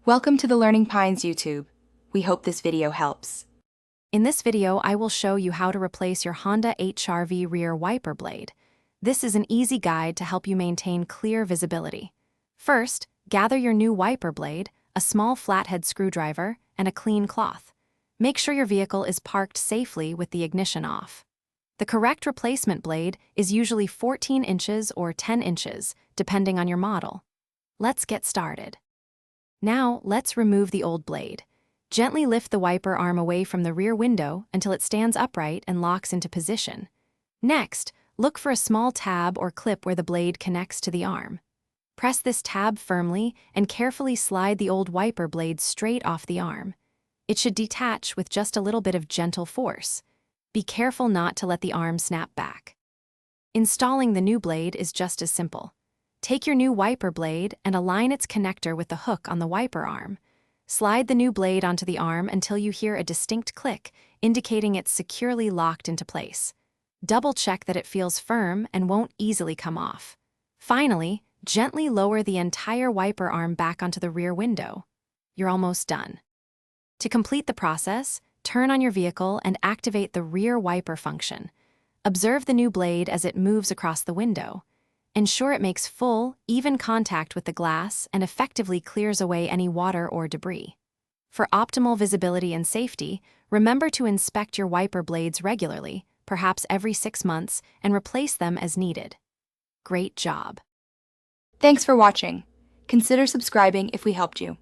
Welcome to the Learning Pines YouTube. We hope this video helps. In this video, I will show you how to replace your Honda HR-V rear wiper blade. This is an easy guide to help you maintain clear visibility. First, gather your new wiper blade, a small flathead screwdriver, and a clean cloth. Make sure your vehicle is parked safely with the ignition off. The correct replacement blade is usually 14 inches or 10 inches, depending on your model. Let's get started. Now, let's remove the old blade. Gently lift the wiper arm away from the rear window until it stands upright and locks into position. Next, look for a small tab or clip where the blade connects to the arm. Press this tab firmly and carefully slide the old wiper blade straight off the arm. It should detach with just a little bit of gentle force. Be careful not to let the arm snap back. Installing the new blade is just as simple. Take your new wiper blade and align its connector with the hook on the wiper arm. Slide the new blade onto the arm until you hear a distinct click, indicating it's securely locked into place. Double-check that it feels firm and won't easily come off. Finally, gently lower the entire wiper arm back onto the rear window. You're almost done. To complete the process, turn on your vehicle and activate the rear wiper function. Observe the new blade as it moves across the window. Ensure it makes full, even contact with the glass and effectively clears away any water or debris. For optimal visibility and safety, remember to inspect your wiper blades regularly, perhaps every 6 months, and replace them as needed. Great job! Thanks for watching. Consider subscribing if we helped you.